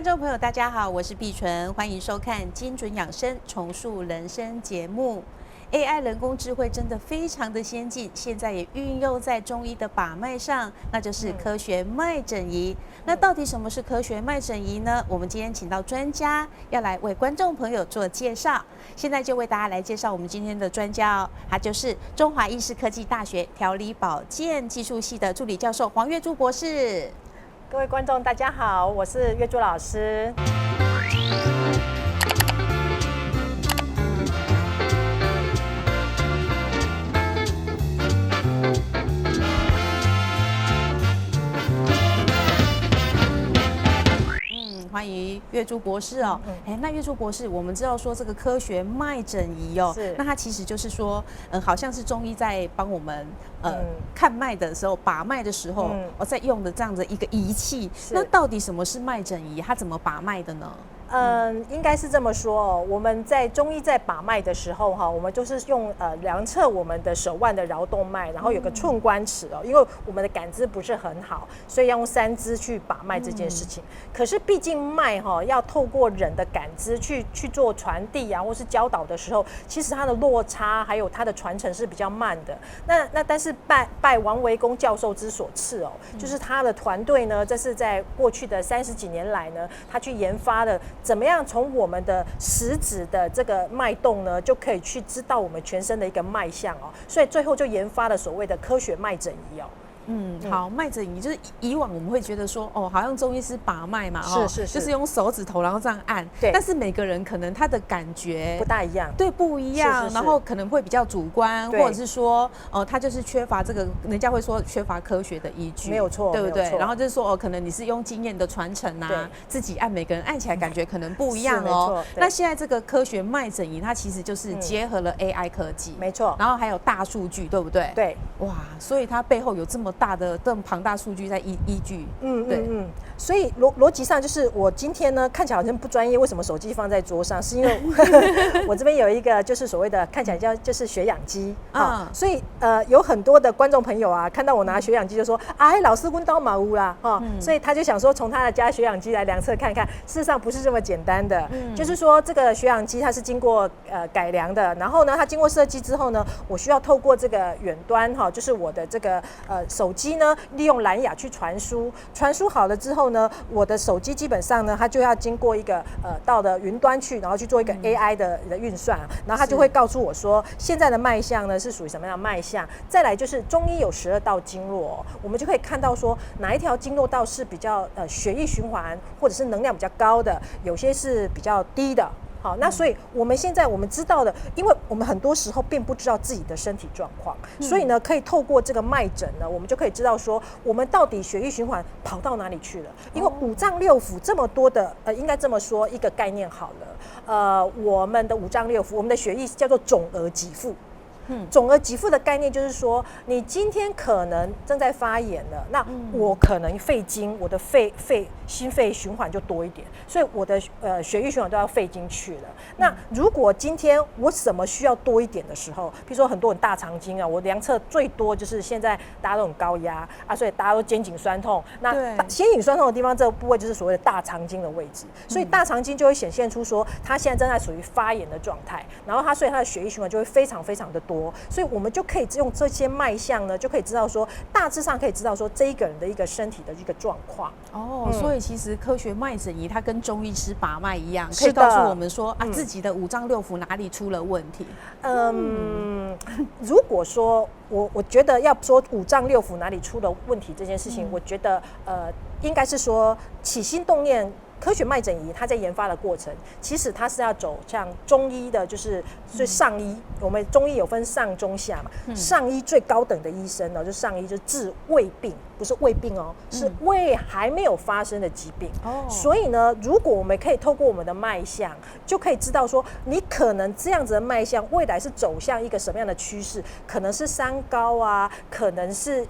观众朋友，大家好，我是碧纯，欢迎收看精准养生重塑人生节目。AI 人工智慧真的非常的先进，现在也运用在中医的把脉上，那就是科学脉诊仪。那到底什么是科学脉诊仪呢？我们今天请到专家要来为观众朋友做介绍。现在就为大家来介绍我们今天的专家哦，他就是中华医事科技大学调理保健技术系的助理教授黄月珠博士。各位观众，大家好，我是月珠老师。欢迎月珠博士哦。那月珠博士，我们知道说这个科学脉诊仪哦，那它其实就是说，好像是中医在帮我们看脉的时候、把脉的时候，在用的这样的一个仪器。那到底什么是脉诊仪？它怎么把脉的呢？应该是这么说哦。我们在中医在把脉的时候哈，我们就是用量测我们的手腕的桡动脉，然后有个寸关尺哦，因为我们的感知不是很好，所以要用3支去把脉这件事情。可是毕竟脉哈要透过人的感知去做传递啊，或是教导的时候，其实它的落差还有它的传承是比较慢的。那但是拜王维公教授之所赐哦，就是他的团队呢，这是在过去的30几年来呢，他去研发的。怎么样从我们的食指的这个脉动呢，就可以去知道我们全身的一个脉象哦，所以最后就研发了所谓的科学脉诊仪哦。好，脉诊仪就是以往我们会觉得说，好像中医师把脉嘛，是，就是用手指头然后这样按，对。但是每个人可能他的感觉不大一样，对，不一样，然后可能会比较主观，或者是说，他就是缺乏这个，人家会说缺乏科学的依据，没有错，对不对？然后就是说，可能你是用经验的传承啊，自己按，每个人按起来感觉可能不一样哦。那现在这个科学脉诊仪，它其实就是结合了 AI 科技，没错，然后还有大数据，对不对？对，哇，所以它背后有这么庞大数据在依据，所以逻辑上就是我今天呢看起来好像不专业，为什么手机放在桌上？是因为我这边有一个就是所谓的看起来就是血氧机啊，所以有很多的观众朋友啊，看到我拿血氧机就说啊，老师问到马屋啦所以他就想说从他的家血氧机来量测看看，事实上不是这么简单的，就是说这个血氧机它是经过改良的，然后呢它经过设计之后呢，我需要透过这个远端就是我的这个手机呢。利用蓝牙去传输好了之后呢，我的手机基本上呢，它就要经过一个到的云端去，然后去做一个 AI 的运算，然后它就会告诉我说，现在的脉象呢是属于什么样的脉象。再来就是中医有12道经络我们就可以看到说哪一条经络道是比较血液循环或者是能量比较高的，有些是比较低的。好，那所以我们现在我们知道的，因为我们很多时候并不知道自己的身体状况，所以呢，可以透过这个脉诊呢，我们就可以知道说，我们到底血液循环跑到哪里去了。因为五脏六腑这么多的，应该这么说一个概念好了，我们的五脏六腑，我们的血液叫做总额给付。总额给付的概念就是说，你今天可能正在发炎了，那我可能肺经，我的心肺循环就多一点，所以我的血液循环都要肺经去了。那如果今天我什么需要多一点的时候，比如说很多人大肠经啊，我量测最多就是现在大家都很高压啊，所以大家都肩颈酸痛。那肩颈酸痛的地方，这个部位就是所谓的大肠经的位置，所以大肠经就会显现出说，它现在正在属于发炎的状态，然后所以它的血液循环就会非常非常的多。所以我们就可以用这些脉象呢，就可以知道说，大致上可以知道说这一个人的一个身体的一个状况。所以其实科学脉诊仪它跟中医师把脉一样，可以告诉我们说自己的五脏六腑哪里出了问题。如果说我觉得要说五脏六腑哪里出了问题这件事情，我觉得应该是说起心动念。科学脉诊仪它在研发的过程，其实它是要走向中医的，就是上医。我们中医有分上中下嘛，上医最高等的医生呢，就上医就是治胃病，不是胃病是胃还没有发生的疾病。所以呢，如果我们可以透过我们的脉象，就可以知道说，你可能这样子的脉象，未来是走向一个什么样的趋势，可能是三高啊，可能是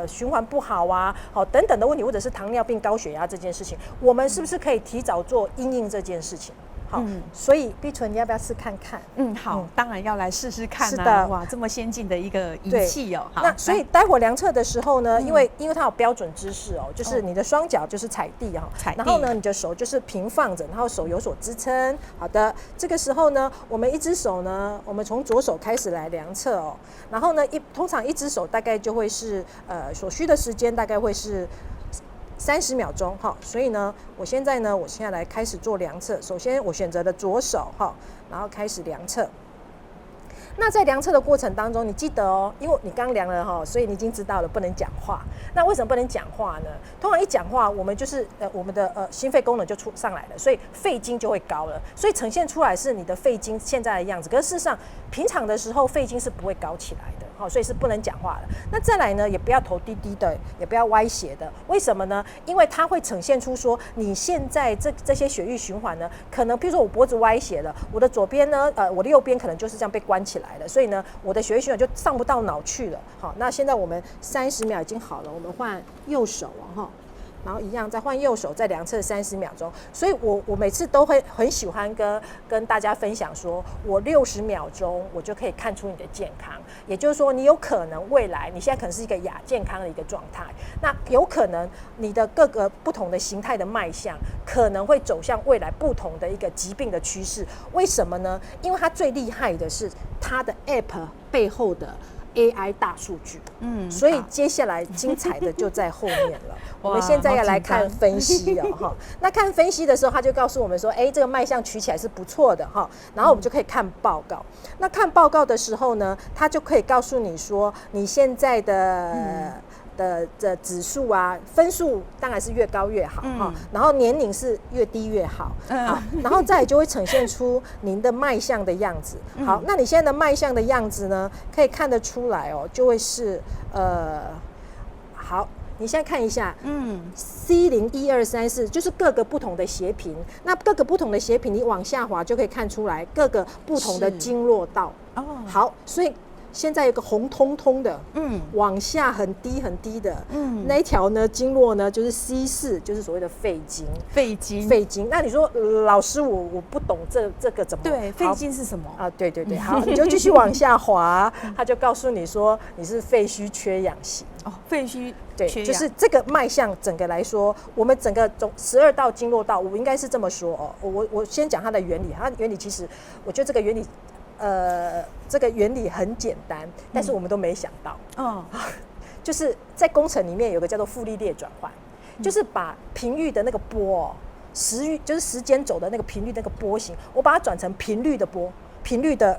循环不好啊，等等的问题，或者是糖尿病、高血压这件事情，我们是不是可以提早做因应这件事情？好，所以碧纯你要不要试看看？好，当然要来试试看啊。是的，哇，这么先进的一个仪器哦。那所以待会量测的时候呢，因为它有标准姿势哦，就是你的双脚就是踩地哈，然后呢你的手就是平放着，然后手有所支撑。好的，这个时候呢，我们一只手呢，我们从左手开始来量测哦，然后呢通常一只手大概就会是所需的时间大概会是30秒钟哈，所以呢，我现在来开始做量测。首先我选择了左手哈，然后开始量测。那在量测的过程当中，你记得哦，因为你刚量了哈，所以你已经知道了不能讲话。那为什么不能讲话呢？通常一讲话，我们就是我们的心肺功能就上来了，所以肺经就会高了，所以呈现出来是你的肺经现在的样子。可是事实上，平常的时候肺经是不会高起来的。好，所以是不能讲话的。那再来呢，也不要头低低的，也不要歪斜的。为什么呢？因为它会呈现出说，你现在这些血液循环呢，可能比如说我脖子歪斜了，我的左边呢，我的右边可能就是这样被关起来了，所以呢，我的血液循环就上不到脑去了。好，那现在我们30秒已经好了，我们换右手哈。然后一样再换右手，再量测30秒钟。所以我每次都会很喜欢跟大家分享说，我60秒钟我就可以看出你的健康。也就是说，你有可能未来你现在可能是一个亚健康的一个状态，那有可能你的各个不同的形态的脉象可能会走向未来不同的一个疾病的趋势。为什么呢？因为它最厉害的是它的 App 背后的AI 大数据，所以接下来精彩的就在后面了。我们现在要来看分析了哈。那看分析的时候，他就告诉我们说，这个脉象取起来是不错的哈。然后我们就可以看报告。那看报告的时候呢，他就可以告诉你说，你现在的指数啊，分数当然是越高越好哈，然后年龄是越低越好，好，然后再就会呈现出您的脉象的样子。好，那你现在的脉象的样子呢，可以看得出来哦，就会是好。你现在看一下，C01234就是各个不同的斜频，那各个不同的斜频，你往下滑就可以看出来各个不同的经络道。哦，好，所以现在有个红彤彤的，往下很低很低的，那一条呢经络呢就是 C4，就是所谓的肺经。肺经。那你说老师我不懂这个怎么？对，肺经是什么啊？对，好，你就继续往下滑，他就告诉你说你是肺虚缺氧型。哦，肺虚对，就是这个脉象整个来说，我们整个12道经络道，我应该是这么说哦。我先讲它的原理，它的原理其实我觉得这个原理。这个原理很简单，但是我们都没想到。就是在工程里面有个叫做傅立叶转换，就是把频率的那个波，就是时间轴的那个频率那个波形，我把它转成频率的波。频率的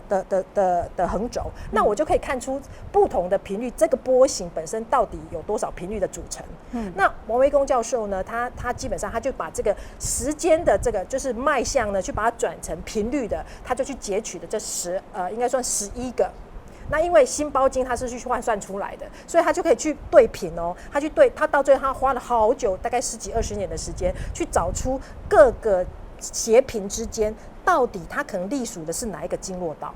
横轴，那我就可以看出不同的频率，这个波形本身到底有多少频率的组成。那王维公教授呢，他基本上他就把这个时间的这个就是脉象呢，去把它转成频率的，他就去截取的这应该算11个。那因为心包经它是去换算出来的，所以他就可以去对频哦，他到最后他花了好久，大概10几20年的时间，去找出各个斜频之间到底它可能隶属的是哪一个经络道。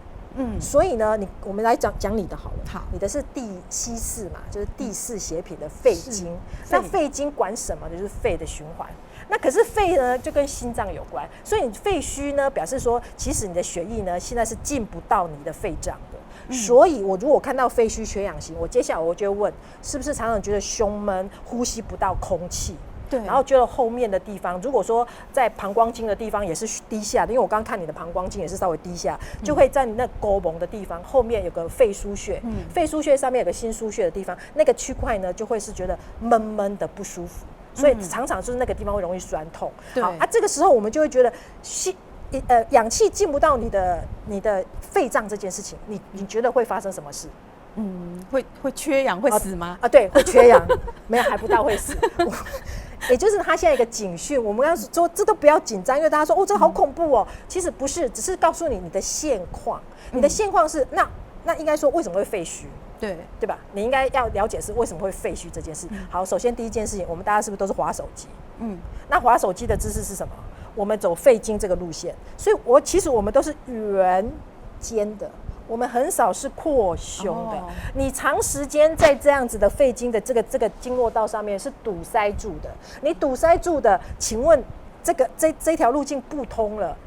所以呢，我们来讲你的好了。好，你的是第C4嘛，就是第4斜频的肺经。那肺经管什么？就是肺的循环。那可是肺呢，就跟心脏有关，所以你肺虚呢，表示说，其实你的血液呢，现在是进不到你的肺脏的。所以我如果看到肺虚缺氧型，我接下来我就会问，是不是常常觉得胸闷，呼吸不到空气？对，然后觉得后面的地方，如果说在膀胱经的地方也是低下的，因为我刚刚看你的膀胱经也是稍微低下，就会在你那沟蒙的地方后面有个肺腧穴，肺腧穴上面有个心腧穴的地方，那个区块呢就会是觉得闷闷的不舒服，所以常常就是那个地方会容易酸痛。好，这个时候我们就会觉得氧气进不到你的肺脏这件事情，你觉得会发生什么事？会缺氧会死吗？对，会缺氧，没有还不到会死。也就是他现在一个警讯，我们要说这都不要紧张，因为大家说这好恐怖哦，其实不是，只是告诉你的现况，你的现况是那应该说为什么会肺虚？对吧？你应该要了解是为什么会肺虚这件事。好，首先第一件事情，我们大家是不是都是滑手机？那滑手机的姿势是什么？我们走肺经这个路线，所以其实我们都是圆肩的。我们很少是扩胸的，你长时间在这样子的肺经的这个经络道上面是堵塞住的，你堵塞住的，请问这条路径不通了，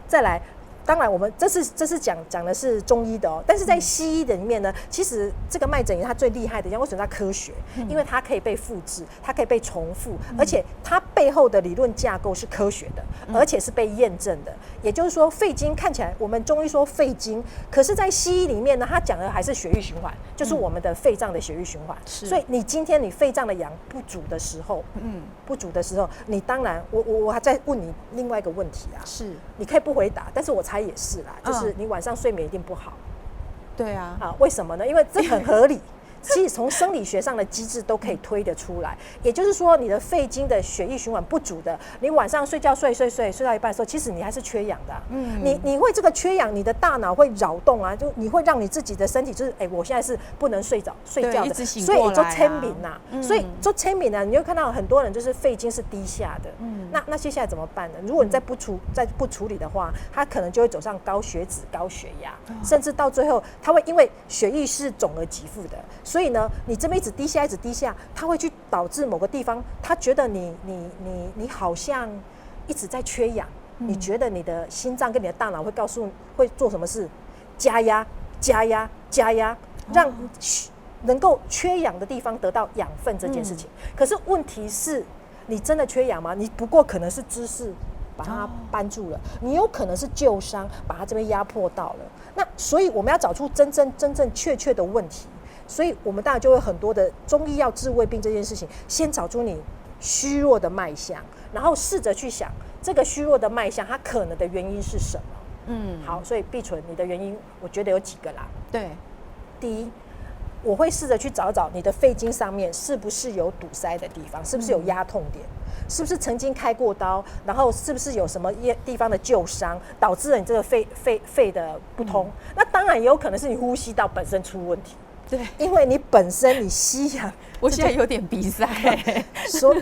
再来。当然，我们这是讲的是中医的哦，但是在西医的里面呢，其实这个脉诊仪它最厉害的，为什么它科学？因为它可以被复制，它可以被重复，而且它背后的理论架构是科学的，而且是被验证的。也就是说，肺经看起来我们中医说肺经，可是在西医里面呢，它讲的还是血液循环，就是我们的肺脏的血液循环。所以你今天你肺脏的阳不足的时候，不足的时候，你当然我还在问你另外一个问题啊，是你可以不回答，但是我猜也是啦，就是你晚上睡眠一定不好。对啊，为什么呢？因为这很合理。其实从生理学上的机制都可以推得出来，也就是说，你的肺经的血液循环不足的，你晚上睡觉睡到一半的时候，其实你还是缺氧的、你会这个缺氧，你的大脑会扰动啊，就你会让你自己的身体就是，我现在是不能睡觉的，一直醒所以过来啊就签名呐，所以就签名呢，你会看到很多人就是肺经是低下的，那接下来怎么办呢？如果你再不处理的话，他可能就会走上高血脂、高血压，甚至到最后，他会因为血液是总而给付的。所以呢，你这边一直低下，它会去导致某个地方，他觉得你好像一直在缺氧，你觉得你的心脏跟你的大脑会做什么事？加压，让能够缺氧的地方得到养分这件事情。可是问题是，你真的缺氧吗？你不过可能是姿势把它扳住了，你有可能是旧伤把它这边压迫到了。那所以我们要找出真正确的问题。所以我们当然就会很多的中医要治胃病这件事情，先找出你虚弱的脉象，然后试着去想这个虚弱的脉象它可能的原因是什么。好，所以碧纯你的原因我觉得有几个啦。对，第一，我会试着去找你的肺经上面是不是有堵塞的地方，是不是有压痛点，是不是曾经开过刀，然后是不是有什么地方的旧伤导致了你这个肺的不通。那当然也有可能是你呼吸道本身出问题。对，因为你本身你吸氧，我现在有点鼻塞，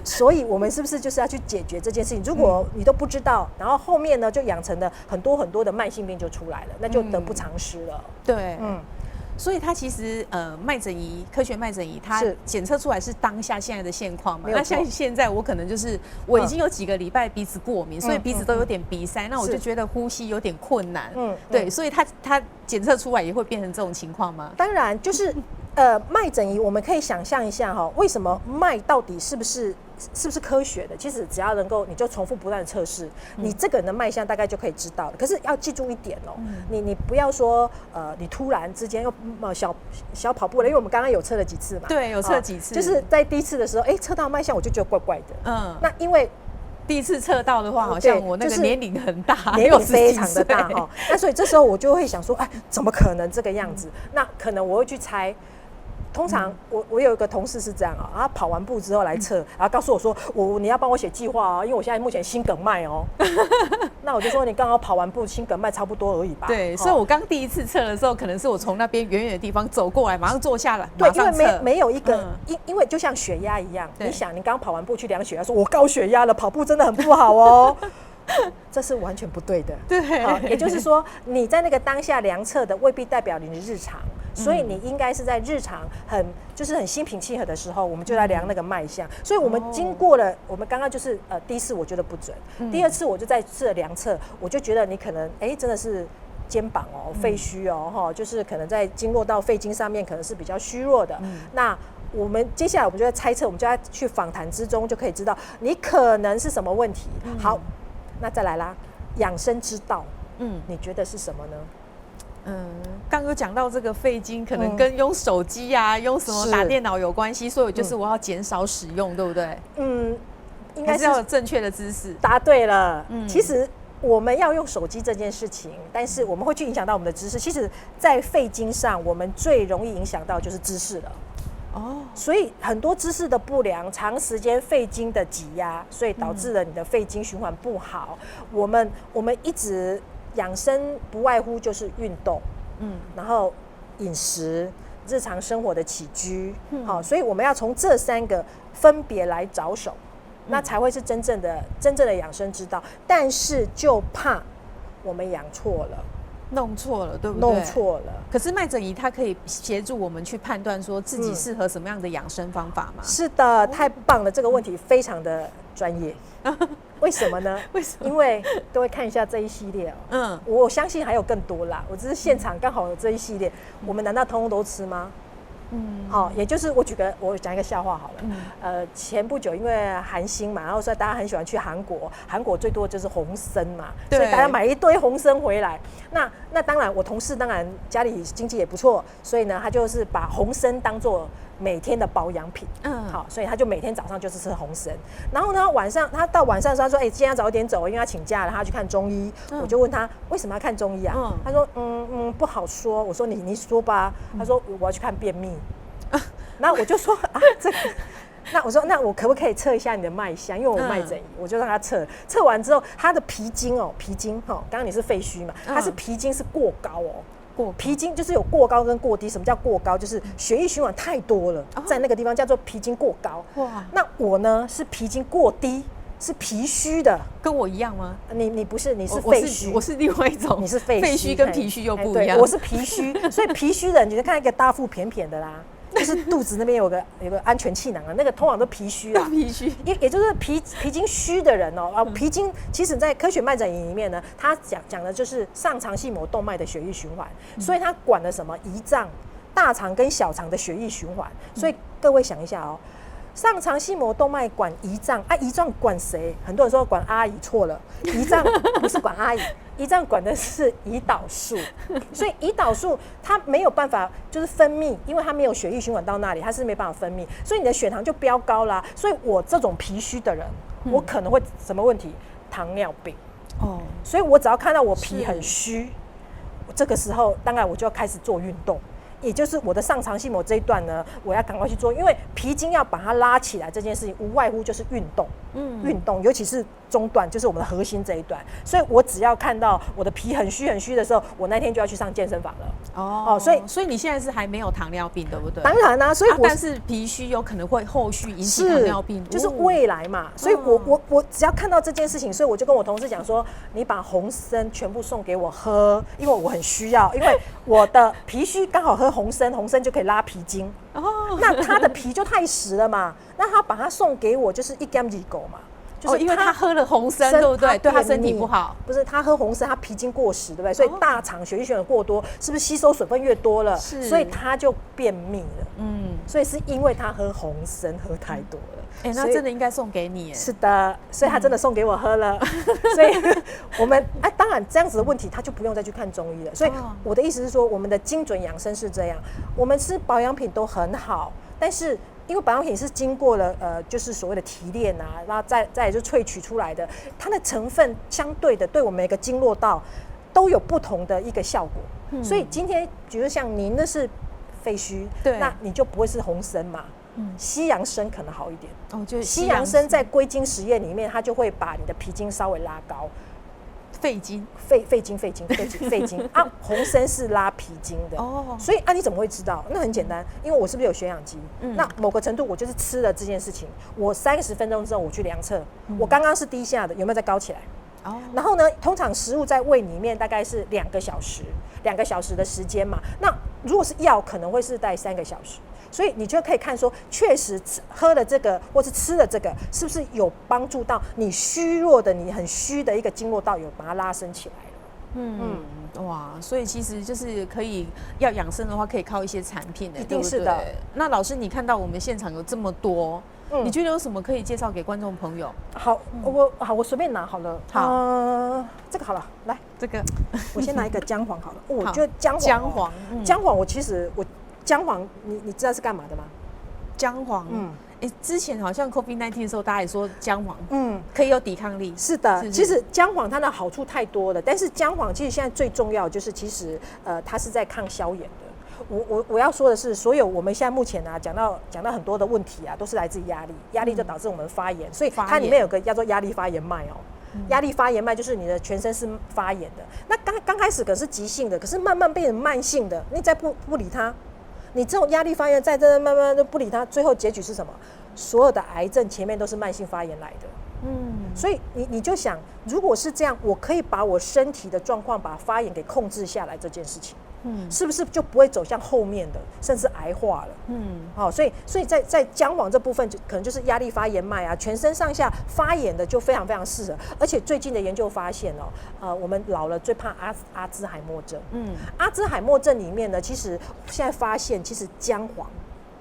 所以我们是不是就是要去解决这件事情？如果你都不知道，然后后面呢就养成了很多的慢性病就出来了，那就得不偿失了。对，所以它其实脉诊仪，科学脉诊仪，它检测出来是当下现在的现况嘛。那像现在我可能就是我已经有几个礼拜鼻子过敏，所以鼻子都有点鼻塞，那我就觉得呼吸有点困难。对，所以它检测出来也会变成这种情况吗？当然，就是脉诊仪，我们可以想象一下哈，为什么脉到底是不是科学的？其实只要能够，你就重复不断的测试，你这个人的脉象大概就可以知道了。可是要记住一点哦，你不要说你突然之间又小跑步了，因为我们刚刚有测了几次嘛，对，有测几次，就是在第一次的时候，测到脉象我就觉得怪怪的，那因为。第一次测到的话，好像我那个年龄很大，年龄非常的大哈。那所以这时候我就会想说，怎么可能这个样子？那可能我会去猜。通常我有一个同事是这样啊，他跑完步之后来测，然后告诉我说，你要帮我写计划哦，因为我现在目前心梗脉哦。那我就说你刚好跑完步，心梗脉差不多而已吧。对，所以我刚第一次测的时候，可能是我从那边远远的地方走过来，马上坐下来，对，因为没有一个，因为就像血压一样，你想你刚跑完步去量血压，说我高血压了，跑步真的很不好哦。这是完全不对的。对，也就是说你在那个当下量测的未必代表你的日常，所以你应该是在日常很心平气和的时候，我们就来量那个脉象。所以我们经过了，我们刚刚就是第一次我觉得不准，第二次我就再次量测，我就觉得你可能真的是肩膀哦、肺虚哦，就是可能在经络到肺经上面可能是比较虚弱的。那我们接下来我们就在猜测，我们就要去访谈之中就可以知道你可能是什么问题。好，那再来啦，养生之道，你觉得是什么呢？刚有讲到这个肺经可能跟用手机啊、用什么打电脑有关系，所以就是我要减少使用，对不对？应该是要有正确的姿势。答对了。其实我们要用手机这件事情，但是我们会去影响到我们的姿势。其实，在肺经上，我们最容易影响到就是姿势了。所以很多姿势的不良，长时间肺经的挤压，所以导致了你的肺经循环不好。我们一直养生不外乎就是运动，然后饮食、日常生活的起居，所以我们要从这3个分别来着手，那才会是真正的养生之道。但是就怕我们养错了。弄错了，对不对？弄错了。可是脉诊仪它可以协助我们去判断说自己适合什么样的养生方法吗？是的，太棒了，这个问题非常的专业。为什么呢？为什么？因为都会看一下这一系列我相信还有更多啦。我只是现场刚好有这一系列，我们难道通通都吃吗？也就是我讲一个笑话好了。前不久因为韩星嘛，然后所以大家很喜欢去韩国，韩国最多就是红参嘛，所以大家买一堆红参回来。那当然，我同事当然家里经济也不错，所以呢，他就是把红参当做每天的保养品。好，所以他就每天早上就是吃红参。然后呢，他到晚上的时候，他说：“今天要早一点走，因为他请假了，他要去看中医。”我就问他为什么要看中医啊？他说：“不好说。”我说：“你说吧。”他说：“我要去看便秘。”然后我就说这个，那我说那我可不可以测一下你的脉象？因为我脉诊仪，我就让他测。测完之后，他的脾经刚刚你是肺虚嘛，他是脾经是过高脾经就是有过高跟过低。什么叫过高？就是血液循环太多了，在那个地方叫做脾经过高。那我呢是脾经过低，是脾虚的。跟我一样吗？你不是，你是肺虚。我是另外一种，你是肺虚跟脾虚又不一样。我是脾虚，所以脾虚的人你就看一个大腹扁扁的啦。就是肚子那边有个安全气囊啊，那个通常都脾虚啊，脾虚，也就是脾经虚的人脾经其实在科学脉诊仪里面呢，它讲的就是上肠系膜动脉的血液循环，所以它管了什么胰脏、大肠跟小肠的血液循环。所以各位想一下上肠系膜动脉管胰脏胰脏管谁？很多人说管阿姨，错了，胰脏不是管阿姨，胰脏管的是胰岛素。所以胰岛素它没有办法就是分泌，因为它没有血液循环到那里，它是没办法分泌，所以你的血糖就飙高啦。所以我这种脾虚的人，我可能会什么问题？糖尿病。所以我只要看到我脾很虚，这个时候当然我就要开始做运动。也就是我的上肠系膜这一段呢，我要赶快去做，因为脾经要把它拉起来这件事情，无外乎就是运动。运动，尤其是中段，就是我们的核心这一段。所以我只要看到我的脾很虚很虚的时候，我那天就要去上健身房了。所以你现在是还没有糖尿病，对不对？当然啦，所以但是脾虚有可能会后续引起糖尿病，就是未来嘛。所以我只要看到这件事情，所以我就跟我同事讲说，你把红参全部送给我喝，因为我很需要，因为我的脾虚刚好喝红参就可以拉脾经。那他的脾就太实了嘛，那他把它送给我就是1 gam 2狗嘛，就是因为他喝了红参，对不对？对他身体不好。不是他喝红参，他脾经过实，对不对？所以大肠血液循环过多，是不是吸收水分越多了？所以他就便秘了。所以是因为他喝红参喝太多了。那真的应该送给你。是的，所以他真的送给我喝了。所以我们当然这样子的问题，他就不用再去看中医了。所以我的意思是说，我们的精准养生是这样，我们吃保养品都很好，但是因为保养品是经过了就是所谓的提炼啊，然后再来就萃取出来的，它的成分相对的对我们每个经络道都有不同的一个效果。所以今天比如像您的是肺虚，那你就不会是红参嘛。西洋参可能好一点。就是西洋参在归经实验里面，它就会把你的脾经稍微拉高。肺经红参是拉脾经的。所以你怎么会知道？那很简单，因为我是不是有血氧机？那某个程度我就是吃了这件事情，我30分钟之后我去量测，我刚刚是低下的，有没有再高起来？然后呢，通常食物在胃里面大概是2个小时的时间嘛。那如果是药，可能会是在3个小时。所以你就可以看说，确实喝了这个或是吃了这个，是不是有帮助到你虚弱的、你很虚的一个经络道，有把它拉伸起来了。哇，所以其实就是可以要养生的话，可以靠一些产品的，一定是的。那老师，你看到我们现场有这么多，你觉得有什么可以介绍给观众朋友？好，我随便拿好了。好，这个好了，来，这个我先拿一个姜黄好了。我觉得姜黄，姜黄，你知道是干嘛的吗？姜黄，之前好像 COVID-19 的时候，大家也说姜黄，可以有抵抗力。是的，其实姜黄它的好处太多了，但是姜黄其实现在最重要就是，其实它是在抗消炎的。我要说的是，所有我们现在目前讲到很多的问题都是来自于压力，压力就导致我们发炎，所以它里面有个叫做压力发炎脉压力发炎脉就是你的全身是发炎的。那刚开始可是急性的，可是慢慢变成慢性的，你再不理它。你这种压力发炎，再慢慢的不理它，最后结局是什么？所有的癌症前面都是慢性发炎来的。所以你就想，如果是这样，我可以把我身体的状况把发炎给控制下来这件事情，是不是就不会走向后面的，甚至癌化了？所以在姜黄这部分，可能就是压力发炎脉啊，全身上下发炎的就非常非常适合。而且最近的研究发现我们老了最怕阿兹海默症。阿兹海默症里面呢，其实现在发现，其实姜黄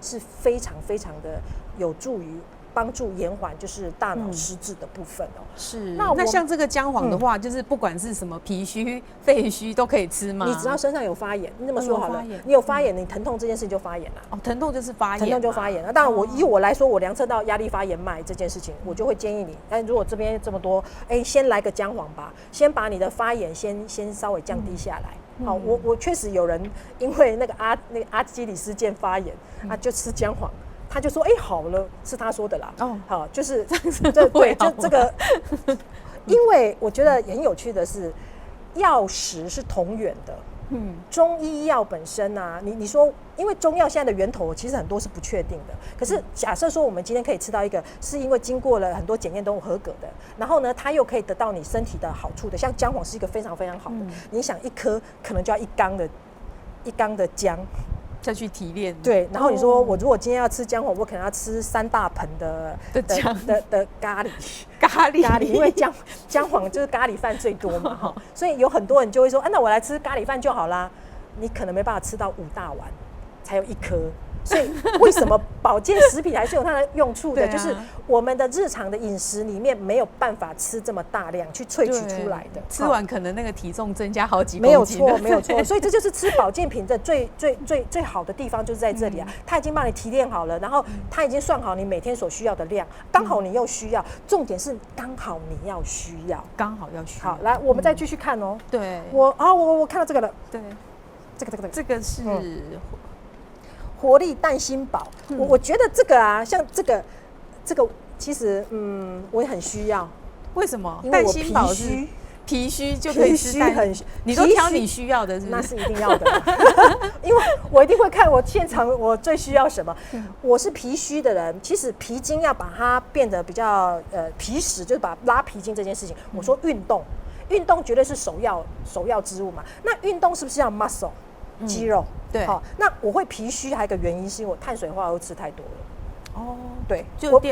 是非常非常的有助于帮助延缓就是大脑失智的部分是，那像这个姜黄的话，就是不管是什么脾虚、肺虚都可以吃吗？你只要身上有发炎，你这么说好了，你有发炎，你疼痛这件事情就发炎了。疼痛就是发炎，疼痛就发炎了。当然，以我来说，我量测到压力发炎脉这件事情，我就会建议你，但如果这边这么多，先来个姜黄吧，先把你的发炎先稍微降低下来。好，我确实有人因为那个阿基里斯腱发炎，就吃姜黄。他就说：“好了，是他说的啦。”好，就是对，就这个，因为我觉得很有趣的是，药食是同源的。中医药本身啊，你说，因为中药现在的源头其实很多是不确定的。可是假设说我们今天可以吃到一个，是因为经过了很多检验都合格的，然后呢，它又可以得到你身体的好处的，像姜黄是一个非常非常好的。你想一颗可能就要一缸的姜。再去提炼，对，然后你说我如果今天要吃姜黄，我可能要吃3大盆的咖喱，因为姜黄就是咖喱饭最多嘛，所以有很多人就会说，那我来吃咖喱饭就好啦，你可能没办法吃到5大碗，才有1颗。所以为什么保健食品还是有它的用处的？就是我们的日常的饮食里面没有办法吃这么大量去萃取出来的，吃完可能那个体重增加好几公斤。没有错。所以这就是吃保健品的最好的地方，就是在这里啊。它已经帮你提炼好了，然后它已经算好你每天所需要的量，刚好你又需要，重点是刚好你要需要，刚好要需要。好，来我们再继续看哦。对，我看到这个了。对，这个是。活力蛋心宝，我觉得这个啊，像这个其实我也很需要。为什么？因为我脾虚就可以吃蛋，你都挑你需要的，是不是？那是一定要的，因为我一定会看我现场我最需要什么。我是脾虚的人，其实脾经要把它变得比较皮实，就是把拉脾经这件事情，我说运动绝对是首要之物嘛。那运动是不是要 muscle 肌肉？对，好，那我会脾虚还有一个原因是因为我碳水化合物吃太多了。对，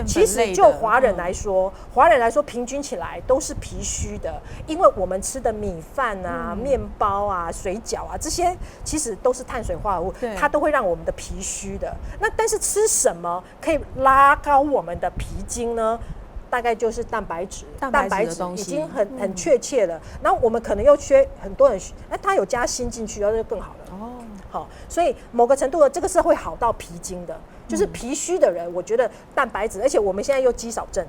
其实就华人来说，平均起来都是脾虚的，因为我们吃的米饭啊、面包啊、水饺啊这些，其实都是碳水化合物，它都会让我们的脾虚的。那但是吃什么可以拉高我们的脾经呢？大概就是蛋白质已经很确切了。然后我们可能又缺很多人，他有加锌进去，那就更好了。好，所以某个程度的这个是会好到脾经的，就是脾虚的人，我觉得蛋白质，而且我们现在又肌少症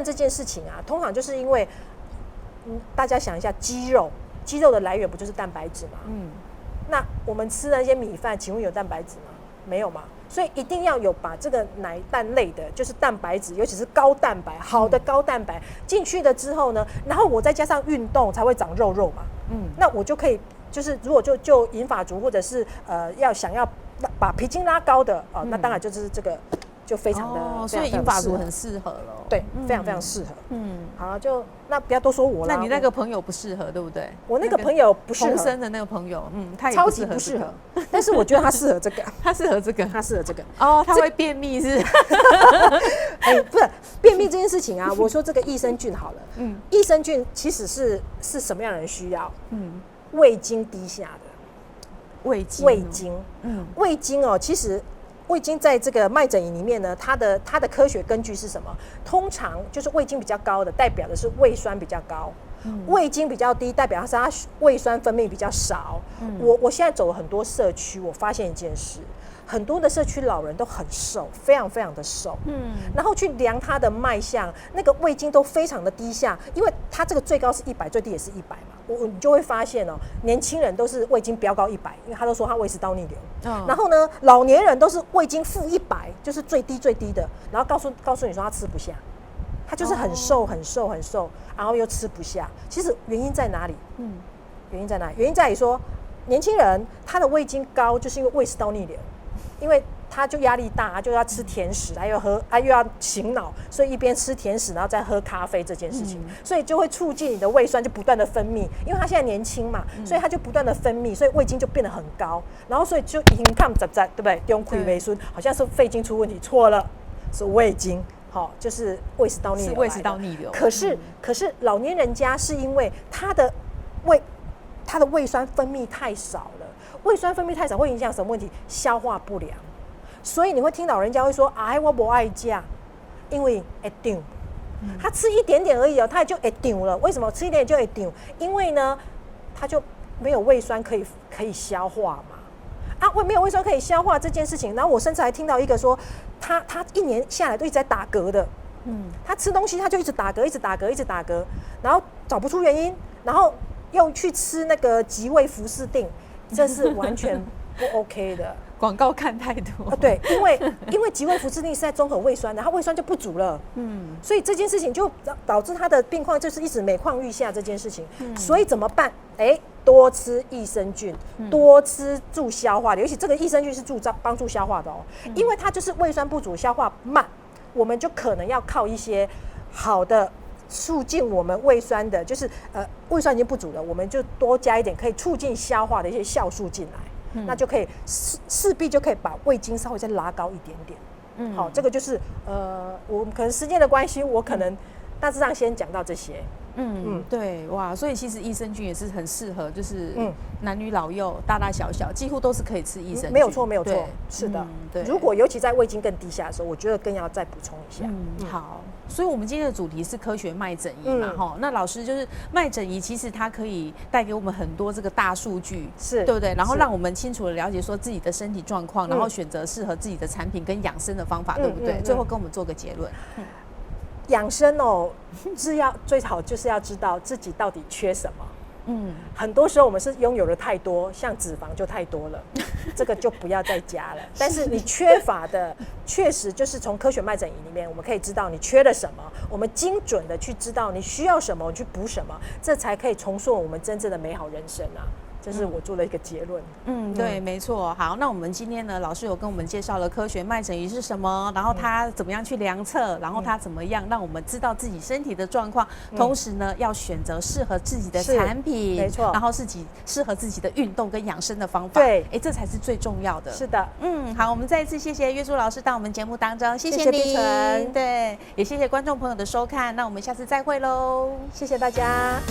这件事情啊，通常就是因为，大家想一下，肌肉的来源不就是蛋白质吗？那我们吃的那些米饭，请问有蛋白质吗？没有嘛。所以一定要有把这个奶蛋类的，就是蛋白质，尤其是高蛋白，好的高蛋白进去了之后呢，然后我再加上运动，才会长肉嘛。那我就可以，就是如果就银发族或者是想要把脾经拉高的那当然就是这个就非常的，所以银发族很适合了。对，非常非常适合。好，就那不要多说我了。那你那个朋友不适合，对不对？我那个朋友不适合，同生的那个朋友，他也超级不适合。但是我觉得他适合这个，他适合这个。他会便秘是？不是便秘这件事情啊。我说这个益生菌好了，益生菌其实是什么样的人需要？胃经低下的胃经哦，其实。胃经在这个脉诊仪里面呢，它的科学根据是什么？通常就是胃经比较高的，代表的是胃酸比较高；胃经比较低，代表是它胃酸分泌比较少。我现在走了很多社区，我发现一件事。很多的社区老人都很瘦，非常非常的瘦，然后去量他的脉象，那个胃经都非常的低下，因为他这个最高是100，最低也是100嘛，你就会发现年轻人都是胃经飙高100，因为他都说他胃食道逆流，然后呢，老年人都是胃经-100，就是最低的，然后告诉你说他吃不下，他就是很瘦，然后又吃不下，其实原因在哪里？原因在于说，年轻人他的胃经高，就是因为胃食道逆流。因为他就压力大，他就要吃甜食，还有又要醒脑，所以一边吃甜食，然后再喝咖啡这件事情，所以就会促进你的胃酸就不断的分泌，因为他现在年轻嘛，所以他就不断的分泌，所以胃经就变得很高，然后所以就影看对不对？用亏胃酸好像是肺经出问题，错了，是胃经，好，就是胃食道逆流，是胃食道逆流。可是老年人家是因为他的胃酸分泌太少了，胃酸分泌太少会影响什么问题？消化不良。所以你会听老人家会说：“哎，我不爱吃，因为会胀。”他吃一点点而已哦，他就会胀了。为什么吃一点点就会胀？因为呢，他就没有胃酸可以消化嘛。啊，没有胃酸可以消化这件事情。然后我甚至还听到一个说，他1年下来都一直在打嗝的。他吃东西他就一直打嗝，一直打嗝，一直打嗝，然后找不出原因，然后又去吃那个吉胃福士定，这是完全不 OK 的。广告看太多对，因为吉胃福士定是在中和胃酸的，它胃酸就不足了，所以这件事情就导致他的病况就是一直每况愈下这件事情，所以怎么办？多吃益生菌，多吃助消化的，尤其这个益生菌是帮助消化的哦，因为它就是胃酸不足，消化慢，我们就可能要靠一些好的促进我们胃酸的，就是胃酸已经不足了，我们就多加一点可以促进消化的一些酵素进来。那就可以势必就可以把胃经稍微再拉高一点点。好，这个就是我们可能时间的关系，我可能大致上先讲到这些。对，哇，所以其实益生菌也是很适合，就是男女老幼、大大小小，几乎都是可以吃益生菌。没有错，没有错，是的。对，如果尤其在胃经更低下的时候，我觉得更要再补充一下。好，所以我们今天的主题是科学脉诊仪嘛，哈。那老师就是脉诊仪，其实它可以带给我们很多这个大数据，是对不对？然后让我们清楚的了解说自己的身体状况，然后选择适合自己的产品跟养生的方法，对不对？最后跟我们做个结论。养生哦，最好就是要知道自己到底缺什么。很多时候我们是拥有的太多，像脂肪就太多了，这个就不要再加了。但是你缺乏的，确实就是从科学脉诊仪里面，我们可以知道你缺了什么，我们精准的去知道你需要什么，去补什么，这才可以重塑我们真正的美好人生啊。这是我做的一个结论。对，没错。好，那我们今天呢，老师有跟我们介绍了科学脉诊仪是什么，然后它怎么样去量测，然后它怎么样让我们知道自己身体的状况，同时呢，要选择适合自己的产品，没错，然后适合自己的运动跟养生的方法。对，这才是最重要的。是的，好，我们再一次谢谢月珠老师到我们节目当中，谢谢你。对，也谢谢观众朋友的收看，那我们下次再会喽，谢谢大家。